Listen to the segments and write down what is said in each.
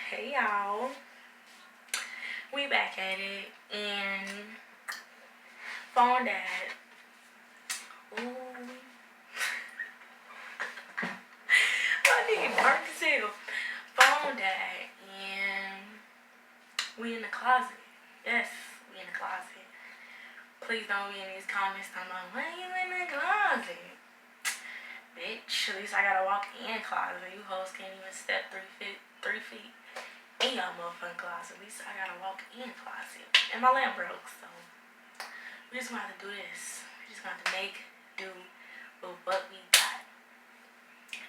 Hey y'all, we back at it and phone dad. Ooh, my nigga dark as hell. Phone dad and we in the closet. Yes, we in the closet. Please don't be in these comments talking about why you in the closet. Bitch, at least I gotta walk in closet. You hoes can't even step 3 feet in y'all motherfucking closet. At least I gotta walk in closet. And my lamp broke, so we just gonna have to do this. We just gonna have to make do with what we got.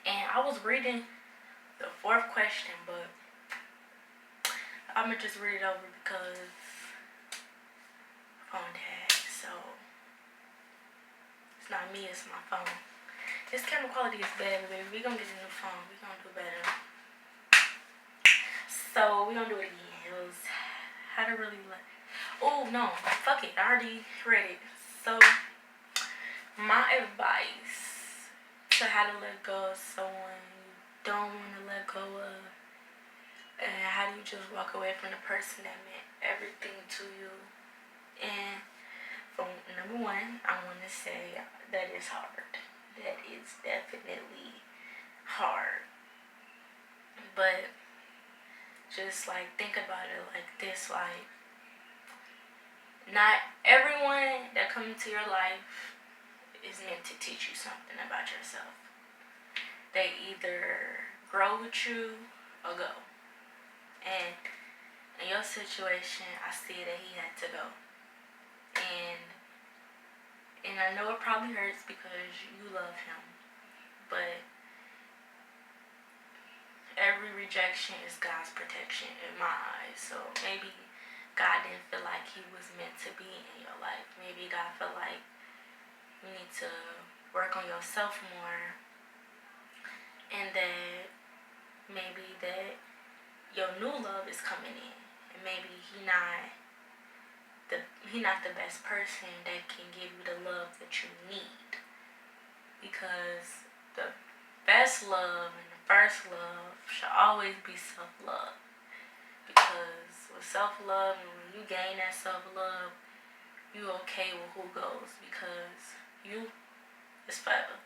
And I was reading the fourth question, but I'm gonna just read it over because phone tag. So it's not me, it's my phone. This camera quality is bad, baby. We gonna get a new phone. We gonna do better. So we gonna do it again. It was how to really let. Oh no, fuck it. I already read it. So my advice to how to let go of someone you don't want to let go of, and how do you just walk away from the person that meant everything to you. And for number one, I want to say that is hard. That is definitely hard. But just like think about it like this, like not everyone that comes into your life is meant to teach you something about yourself. They either grow with you or go. And in your situation, I see that he had to go. And I know it probably hurts because you love him, but every rejection is God's protection in my eyes. So maybe God didn't feel like he was meant to be in your life. Maybe God felt like you need to work on yourself more, and that maybe that your new love is coming in, and maybe he not the best person that can give you the love that you need, because the best love and the first love should always be self-love. Because with self-love, and when you gain that self-love, you okay with who goes, because you is forever,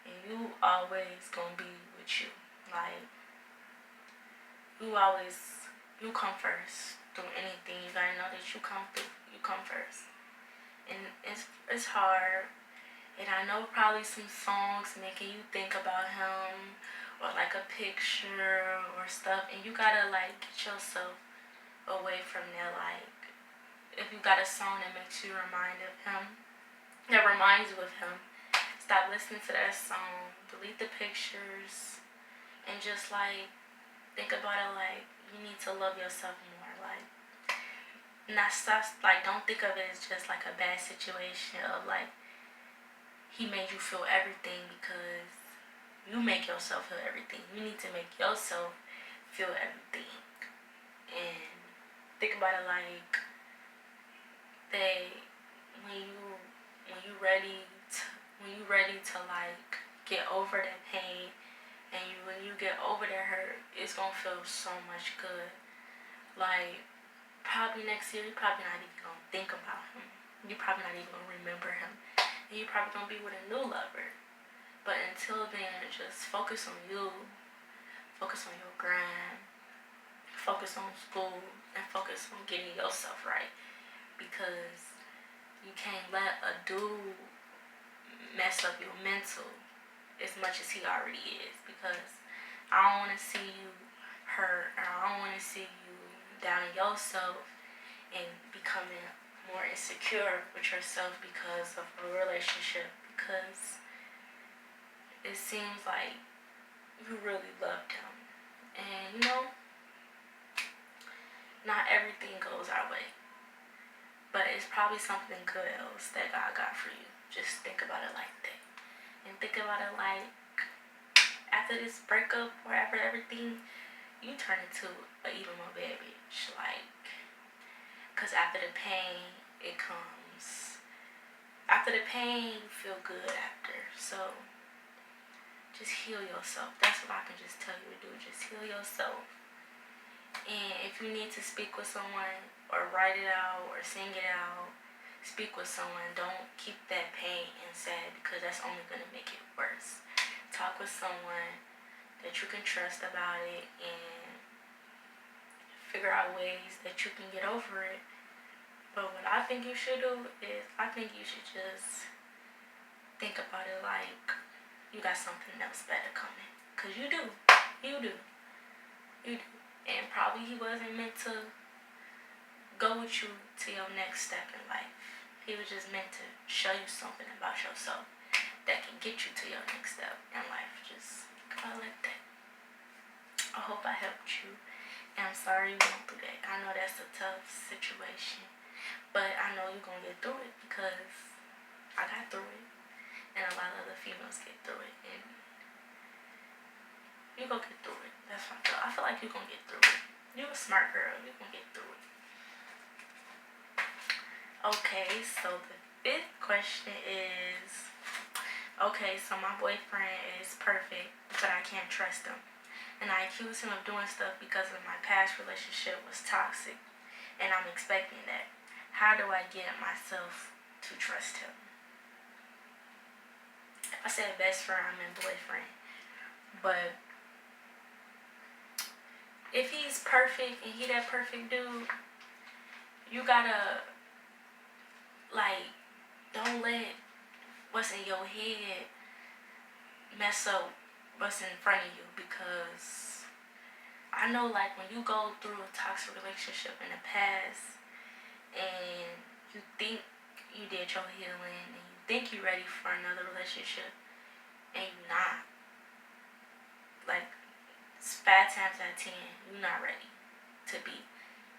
and you always gonna be with you. Like you come first through anything. You gotta know that you come first. And it's hard. And I know probably some songs making you think about him, or like a picture or stuff, and you gotta like get yourself away from that. Like if you got a song that makes you remind of him, that reminds you of him, stop listening to that song, delete the pictures, and just like think about it like you need to love yourself more. Like not stop, like don't think of it as just like a bad situation of like he made you feel everything, because you make yourself feel everything. You need to make yourself feel everything. And think about it like they when you ready to like get over that pain, and when you get over that hurt, it's gonna feel so much good. Like probably next year, you're probably not even gonna think about him. You're probably not even gonna remember him. And you're probably gonna be with a new lover. But until then, just focus on you. Focus on your grind. Focus on school. And focus on getting yourself right. Because you can't let a dude mess up your mental as much as he already is. Because I don't want to see you hurt. Or I don't want to see you down in yourself and becoming more insecure with yourself because of a relationship, because it seems like you really loved him. And not everything goes our way, but it's probably something good else that God got for you. Just think about it like that. And think about it like after this breakup or after everything, you turn into an even more bad bitch. Like, because after the pain, it comes. After the pain, you feel good after. So, just heal yourself. That's what I can just tell you to do. Just heal yourself. you need to speak with someone or write it out or sing it out, speak with someone. Don't keep that pain inside because that's only going to make it worse. Talk with someone that you can trust about it and figure out ways that you can get over it. But what I think you should do is I think you should just think about it like you got something else better coming. Because you do. You do. You do. And probably he wasn't meant to go with you to your next step in life. He was just meant to show you something about yourself that can get you to your next step in life. Just call it that. I hope I helped you. And I'm sorry you went through that. I know that's a tough situation. But I know you're going to get through it because I got through it. And a lot of other females get through it. And you're going to get through it. That's what I feel. I feel like you're going to get through it. You're a smart girl. You're going to get through it. Okay, so the fifth question is, okay, so my boyfriend is perfect, but I can't trust him. And I accuse him of doing stuff because of my past relationship was toxic. And I'm expecting that. How do I get myself to trust him? I said best friend, I meant boyfriend. But if he's perfect and he that perfect dude, you gotta, like, don't let what's in your head mess up what's in front of you. Because I know, like, when you go through a toxic relationship in the past and you think you did your healing and you think you're ready for another relationship and you're not. Like, 5 times out of 10, you're not ready to be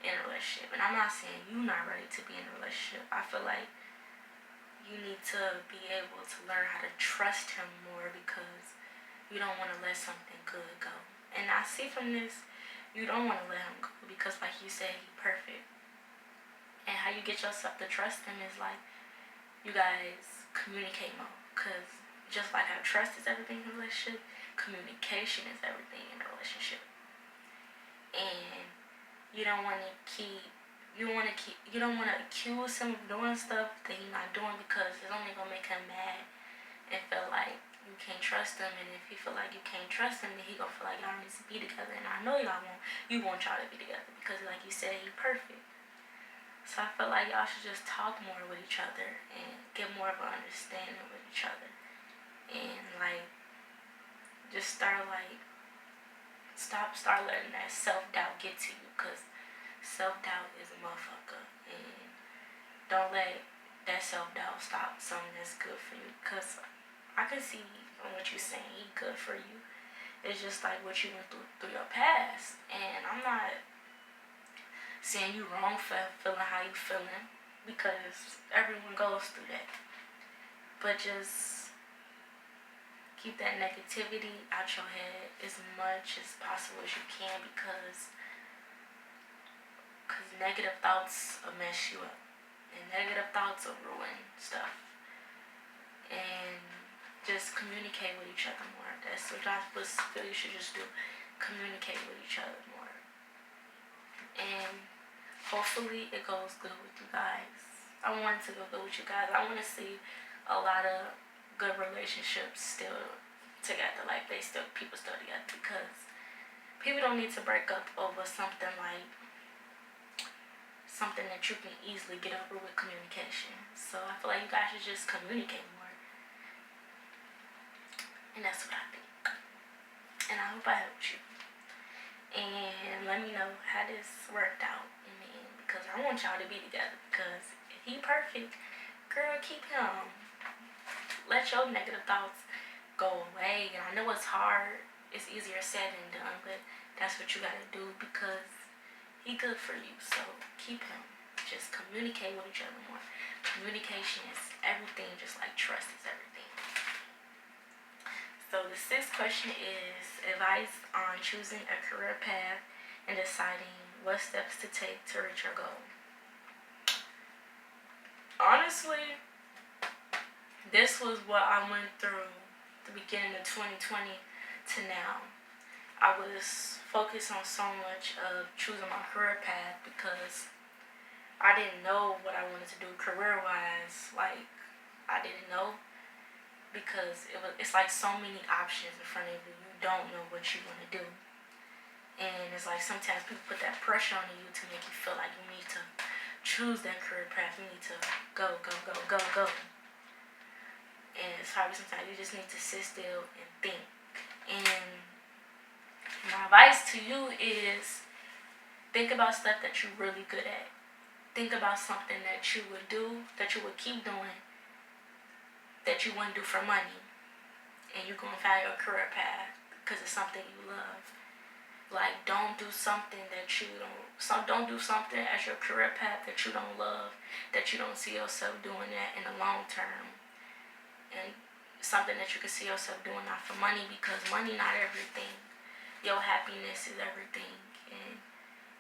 in a relationship. And I'm not saying you're not ready to be in a relationship. I feel like you need to be able to learn how to trust him more because you don't want to let something good go. And I see from this, you don't want to let him go because, like you said, he's perfect. And how you get yourself to trust him is like you guys communicate more. Because just like how trust is everything in a relationship, communication is everything in a relationship. And you don't want to accuse him of doing stuff that he's not doing because it's only gonna make him mad and feel like you can't trust him. And if he feel like you can't trust him, then he gonna feel like y'all need to be together. And I know you want y'all to be together because, like you said, he's perfect. So I feel like y'all should just talk more with each other and get more of an understanding with each other. And like just start letting that self-doubt get to you, because self-doubt is a motherfucker. And don't let that self-doubt stop something that's good for you, because I can see from what you're saying, he's good for you. It's just like what you went through your past. And I'm not saying you wrong for feeling how you feeling, because everyone goes through that. But just keep that negativity out your head as much as possible as you can, because negative thoughts will mess you up, and negative thoughts will ruin stuff. And just communicate with each other more. That's what I feel you should just do. Communicate with each other more. And hopefully it goes good with you guys. I want it to go good with you guys. I want to see a lot of good relationships still together. Like people still together, because people don't need to break up over something that you can easily get over with communication. So I feel like you guys should just communicate more. And that's what I think. And I hope I helped you. And let me know how this worked out in the end, because I want y'all to be together. Because if he perfect, girl, keep him. Let your negative thoughts go away. And I know it's hard. It's easier said than done, but that's what you gotta do, because he good for you. So keep him. Just communicate with each other more. Communication is everything, just like trust is everything. So the 6th question is advice on choosing a career path and deciding what steps to take to reach your goal. Honestly, this was what I went through the beginning of 2020 to now. I was focus on so much of choosing my career path because I didn't know what I wanted to do career wise. Like I didn't know because it's like so many options in front of you. You don't know what you want to do. And it's like sometimes people put that pressure on you to make you feel like you need to choose that career path. You need to go, go, go, go, go. And it's probably sometimes you just need to sit still and think. And my advice to you is think about stuff that you're really good at. Think about something that you would do, that you would keep doing, that you wouldn't do for money. And you're going to find your career path because it's something you love. Like, don't do something don't do something as your career path that you don't love, that you don't see yourself doing that in the long term. And something that you can see yourself doing not for money, because money not everything. Your happiness is everything. And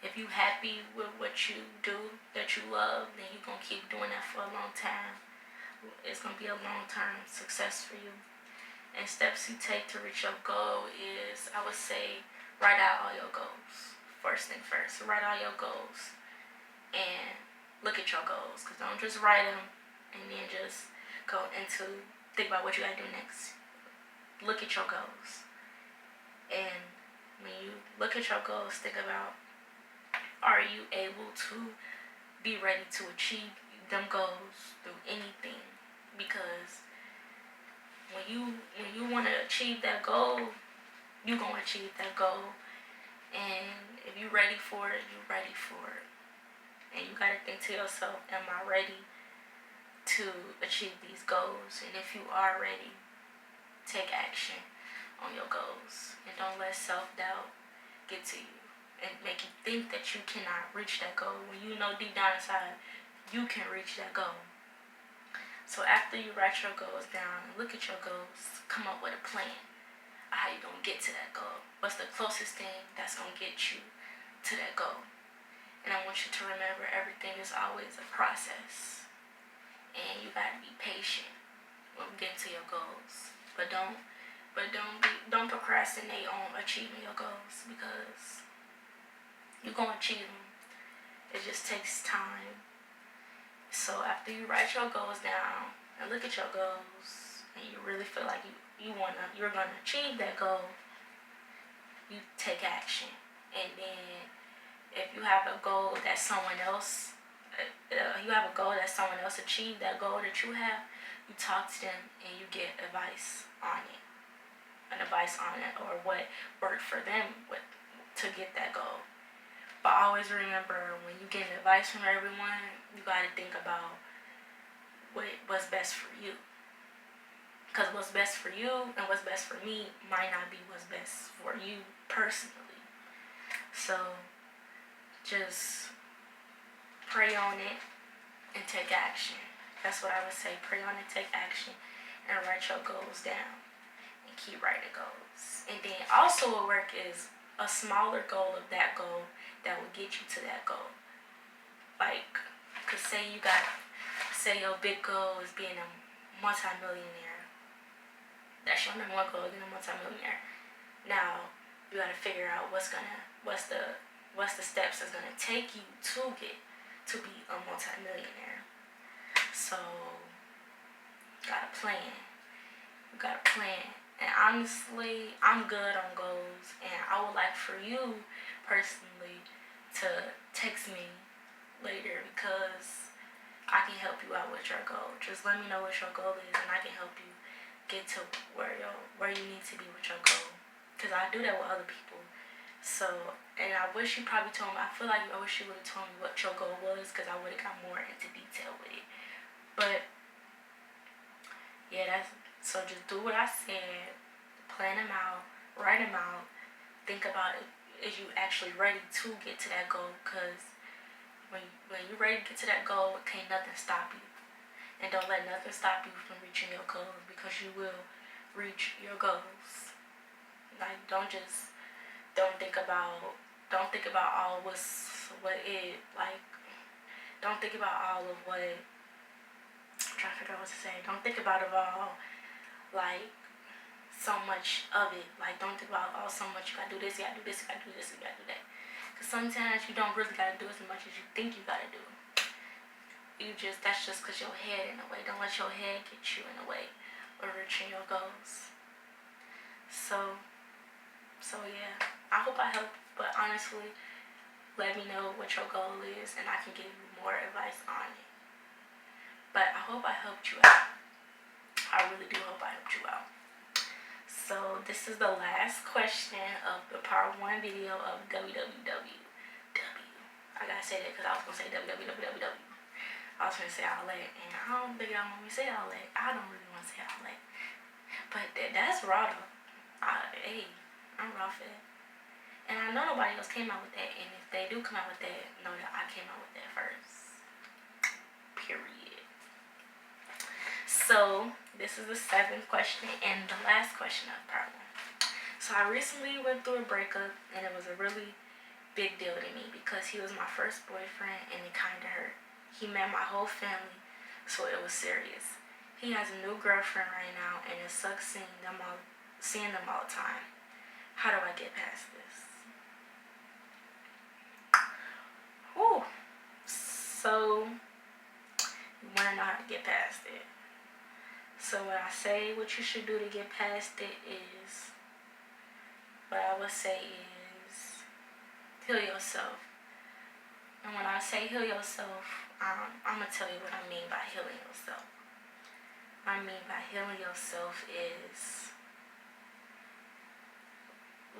if you happy with what you do that you love, then you're going to keep doing that for a long time. It's going to be a long-term success for you. And steps you take to reach your goal is, I would say, write out all your goals. First thing first, write all your goals and look at your goals. Because don't just write them and then just go into think about what you gotta do next. Look at your goals. And when you look at your goals, think about, are you able to be ready to achieve them goals through anything? Because when you want to achieve that goal, you're going to achieve that goal. And if you're ready for it, you're ready for it. And you got to think to yourself, am I ready to achieve these goals? And if you are ready, take action on your goals. And don't let self-doubt get to you and make you think that you cannot reach that goal when you know deep down inside you can reach that goal. So after you write your goals down and look at your goals, come up with a plan of how you're going to get to that goal. What's the closest thing that's going to get you to that goal? And I want you to remember, everything is always a process. And you got to be patient when getting to your goals. But don't procrastinate on achieving your goals, because you're going to achieve them. It just takes time. So after you write your goals down and look at your goals, and you really feel like you're gonna achieve that goal, you take action. And then if you have a goal that someone else achieved that goal that you have, you talk to them and you get advice on it, or what worked for them to get that goal. But always remember, when you get advice from everyone, you got to think about what's best for you. Because what's best for you and what's best for me might not be what's best for you personally. So just pray on it and take action. That's what I would say. Pray on it, take action, and write your goals down. And keep writing goals. And then also what work is a smaller goal of that goal that will get you to that goal. Like, cause say your big goal is being a multi-millionaire. That's your number one goal, being a multi-millionaire. Now you gotta figure out what's the steps that's gonna take you to get to be a multi-millionaire. So you gotta plan. And honestly, I'm good on goals, and I would like for you personally to text me later, because I can help you out with your goal. Just let me know what your goal is, and I can help you get to where you need to be with your goal. Because I do that with other people. So, and I wish you probably told me, I wish you would have told me what your goal was, because I would have got more into detail with it. But yeah, so just do what I said, plan them out, write them out, think about it. Is you actually ready to get to that goal? Because when you're ready to get to that goal, can't nothing stop you. And don't let nothing stop you from reaching your goals, because you will reach your goals. Like, don't think about don't think about all of what, I'm trying to figure out what to say. Don't think about it all, like, so much of it. Like, don't think about, oh, so much, you gotta do this, you gotta do this, you gotta do this, you gotta do that. Because sometimes you don't really gotta do as much as you think you gotta do. That's just because your head in the way. Don't let your head get you in the way of reaching your goals. So yeah, I hope I helped, but honestly, let me know what your goal is and I can give you more advice on it. But I hope I helped you out. I really do hope I helped you out. So this is the last question of the part 1 video of w.w.w.w. I gotta say that because I was gonna say w.w.w.w. I was gonna say all that, and I don't think y'all want me to say all that. I don't really want to say all that. But that's raw though. Hey, I'm raw for that. And I know nobody else came out with that, and if they do come out with that, know that I came out with that first. Period. So this is the 7th question and the last question of part 1. So I recently went through a breakup, and it was a really big deal to me because he was my first boyfriend, and it kind of hurt. He met my whole family, so it was serious. He has a new girlfriend right now, and it sucks seeing them all the time. How do I get past this? Whew. So, you want to know how to get past it. So what I say what you should do to get past it is, what I would say is, heal yourself. And when I say heal yourself, I'm going to tell you what I mean by healing yourself. What I mean by healing yourself is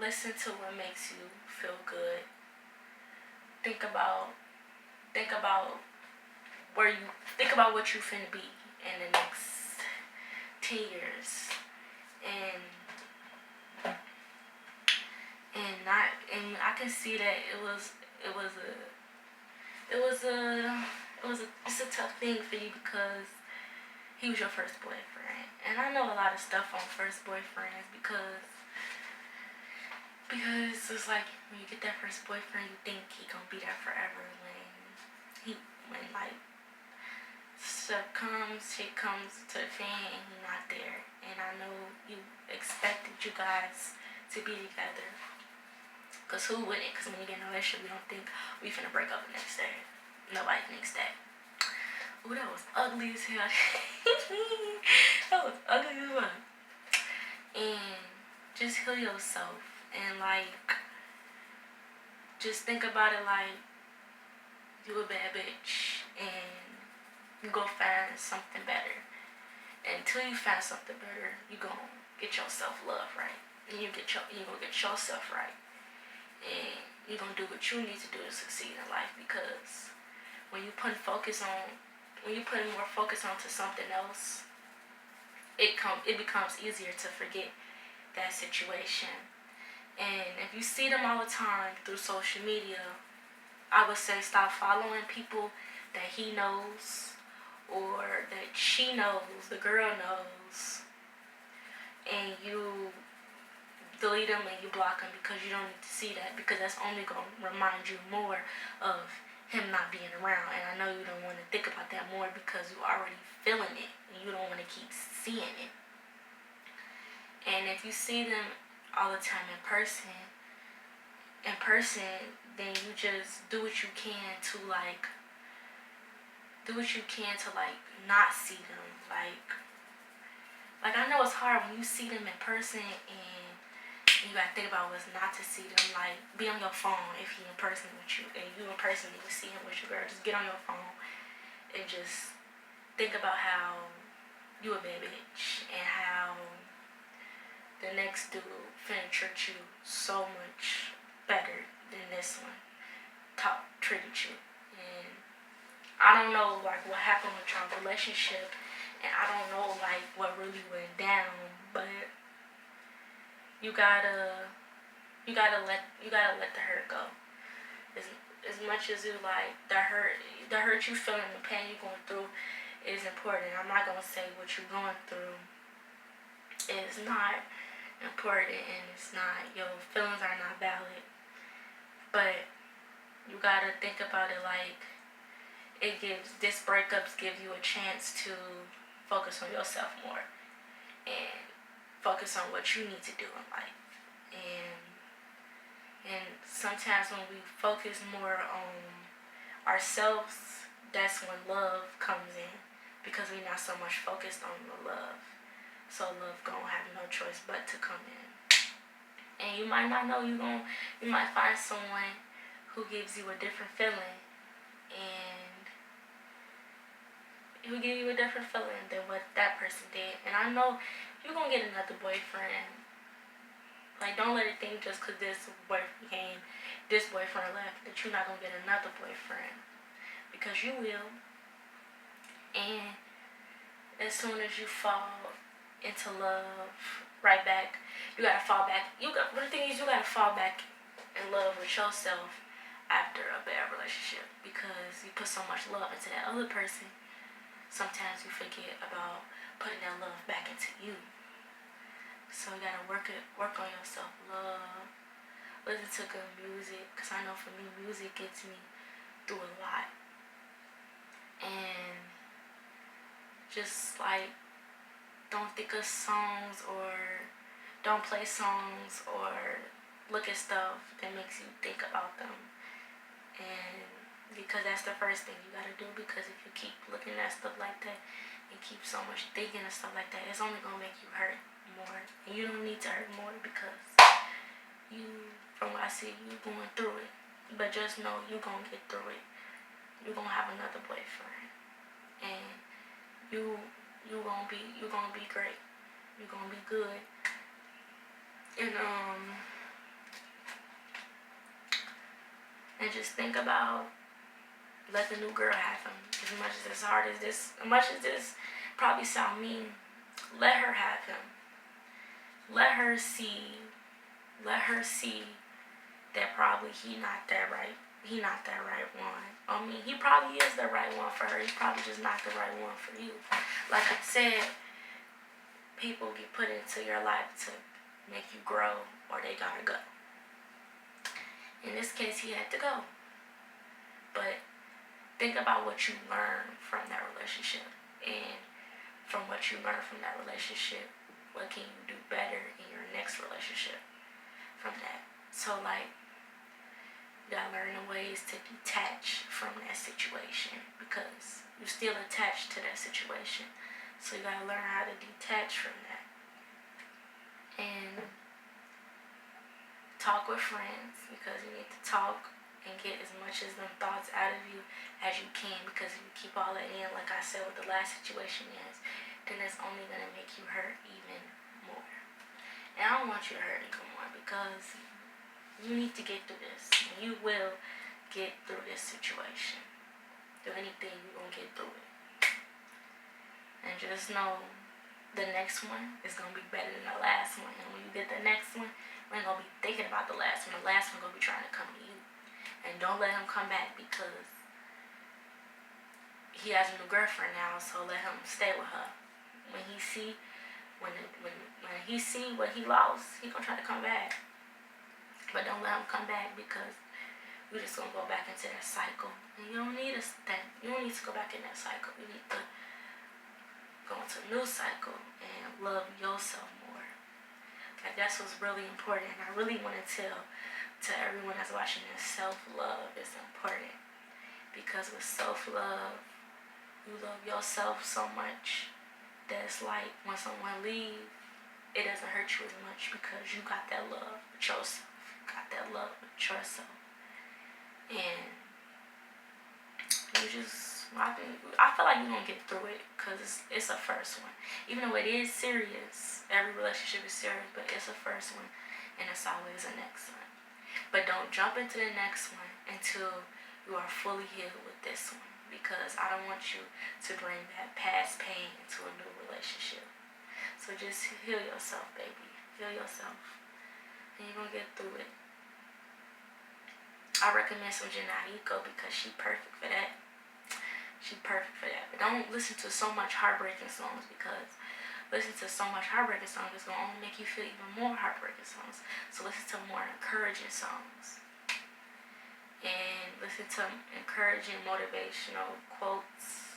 listen to what makes you feel good. Think about what you finna be in the next 10 years. And I can see that it's a tough thing for you because he was your first boyfriend. And I know a lot of stuff on first boyfriends because it's like when you get that first boyfriend, you think he gonna be there forever. When like shit comes to the fan, and he not there. And I know you expected you guys to be together. Cause who wouldn't? Cause when you get in a relationship, we don't think we finna break up the next day. Nobody thinks that. Ooh, that was ugly as hell. That was ugly as well. And just heal yourself and just think about it like you a bad bitch and you go find something better. And until you find something better, you gonna get your self-love right. And you gonna get yourself right. And you're gonna do what you need to do to succeed in life, because when you put more focus onto something else, it becomes easier to forget that situation. And if you see them all the time through social media, I would say stop following people that he knows or that she knows, the girl knows, and you delete them and you block them because you don't need to see that, because that's only going to remind you more of him not being around. And I know you don't want to think about that more because you're already feeling it and you don't want to keep seeing it. And if you see them all the time in person, then you just do what you can to not see them. Like I know it's hard when you see them in person and you gotta think about what's not to see them. Like, be on your phone if he in person with you, and you in person and you see him with your girl. Just get on your phone and just think about how you a bad bitch and how the next dude finna treat you so much better than this one treated you. And I don't know what happened with your relationship, and I don't know what really went down, but you gotta let the hurt go. As much as you the hurt you feeling, the pain you're going through is important. I'm not gonna say what you're going through is not important, and it's not, your feelings are not valid. But you gotta think about it this breakups give you a chance to focus on yourself more. And focus on what you need to do in life. And sometimes when we focus more on ourselves, that's when love comes in, because we're not so much focused on the love. So love gonna have no choice but to come in. And you might not know you might find someone who gives you a different feeling, and who give you a different feeling than what that person did. And I know you're gonna get another boyfriend. Like, don't let it think just because this boyfriend left, that you're not gonna get another boyfriend, because you will. And as soon as you fall into love right back, you gotta fall back. But the thing is, you gotta fall back in love with yourself after a bad relationship, because you put so much love into that other person. Sometimes you forget about putting that love back into you. So you gotta work on your self-love. Listen to good music, because I know for me, music gets me through a lot. And just like, don't think of songs, or don't play songs, or look at stuff that makes you think about them. And because that's the first thing you gotta do, because if you keep looking at stuff like that and keep so much thinking and stuff like that, it's only gonna make you hurt more. And you don't need to hurt more, because from what I see, you going through it. But just know you gonna get through it. You're gonna have another boyfriend, and you gonna be great. You're gonna be good. And just think about, let the new girl have him. As much as this probably sound mean, let her have him. Let her see that probably he not that right one. I mean, he probably is the right one for her. He's probably just not the right one for you. Like I said, people get put into your life to make you grow, or they gotta go. In this case, he had to go. But think about what you learned from that relationship, and from what you learned from that relationship, what can you do better in your next relationship from that? So, like, you gotta learn the ways to detach from that situation, because you're still attached to that situation. So you gotta learn how to detach from that. And talk with friends, because you need to talk and get as much of them thoughts out of you as you can, because if you keep all that in, like I said with the last situation then it's only gonna make you hurt even more. And I don't want you to hurt even more, because you need to get through this. And you will get through this situation. Through anything, you're gonna get through it. And just know the next one is gonna be better than the last one. And when you get the next one, you ain't gonna be thinking about the last one. The last one gonna be trying to come to you. And don't let him come back, because he has a new girlfriend now, so let him stay with her. When he see what he lost, he gonna try to come back. But don't let him come back, because you're just gonna go back into that cycle. And you don't need to go back in that cycle. You need to go into a new cycle and love yourself more. Like, that's what's really important. And I really want to tell to everyone that's watching this, self-love is important. Because with self-love, you love yourself so much that it's like when someone leaves, it doesn't hurt you as much, because you got that love with yourself. And I feel like you're going to get through it, because it's a first one. Even though it is serious, every relationship is serious, but it's a first one, and it's always a next one. But don't jump into the next one until you are fully healed with this one, because I don't want you to bring that past pain into a new relationship. So just heal yourself, baby. Heal yourself. And you're going to get through it. I recommend some Janaiko, because she's perfect for that. But don't listen to so much heartbreaking songs, because listening to so much heartbreaking songs is going to only make you feel even more heartbreaking songs. So listen to more encouraging songs. And listen to encouraging motivational quotes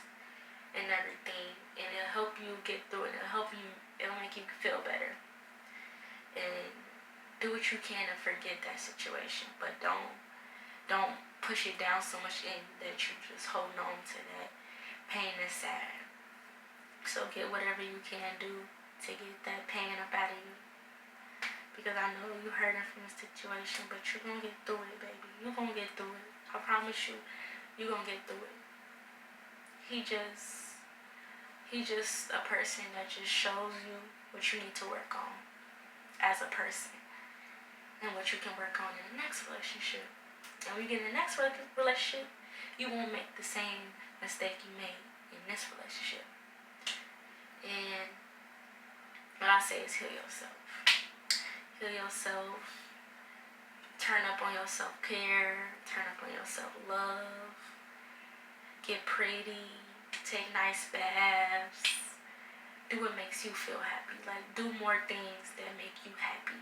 and everything. And it'll help you get through it. It'll make you feel better. and do what you can to forget that situation, but don't push it down so much in that you just holding on to that pain and sad. So get whatever you can do to get that pain up out of you. Because I know you hurting from the situation, but you're gonna get through it, baby. You're gonna get through it. I promise you, you're gonna get through it. He's just a person that just shows you what you need to work on as a person and what you can work on in the next relationship. And when you get in the next relationship, you won't make the same mistake you made in this relationship. And what I say is heal yourself. Heal yourself. Turn up on your self-care. Turn up on your self-love. Get pretty. Take nice baths. Do what makes you feel happy. Like, do more things that make you happy.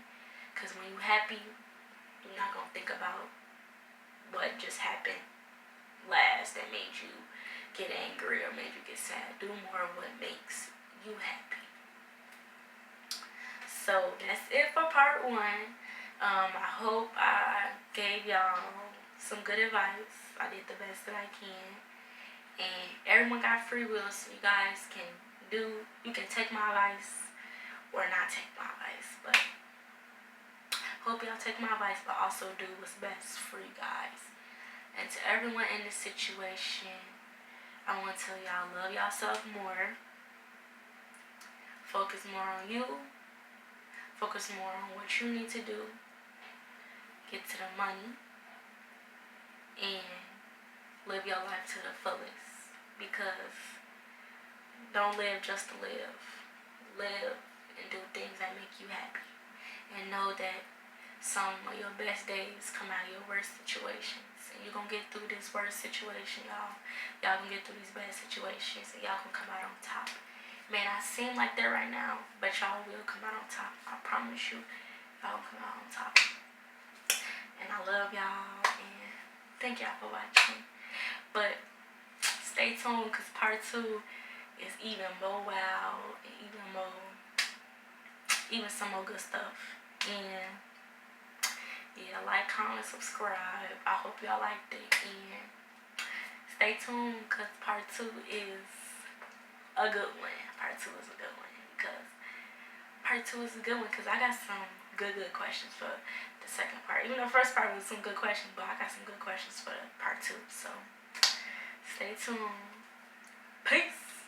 Because when you're happy, you're not going to think about what just happened last that made you get angry or made you get sad. Do more of what makes you happy. So that's it for part 1. I hope I gave y'all some good advice. I did the best that I can. And everyone got free will, so you guys can take my advice or not take my advice. But hope y'all take my advice, but also do what's best for you guys. And to everyone in this situation, I want to tell y'all, love yourself more. Focus more on you. Focus more on what you need to do. Get to the money. And live your life to the fullest. Because don't live just to live. Live and do things that make you happy. And know that some of your best days come out of your worst situations. And you're going to get through this worst situation, y'all. Y'all going to get through these bad situations. And y'all going to come out on top. May not seem like that right now, but y'all will come out on top. I promise you, y'all will come out on top. And I love y'all. And thank y'all for watching. But stay tuned, because part 2 is even more wild and even some more good stuff. And yeah, like, comment, subscribe. I hope y'all liked it. And stay tuned, because part 2 is a good one. Part 2 is a good one, because I got some good questions for the second part. Even the first part was some good questions, but I got some good questions for part 2. So stay tuned. Peace.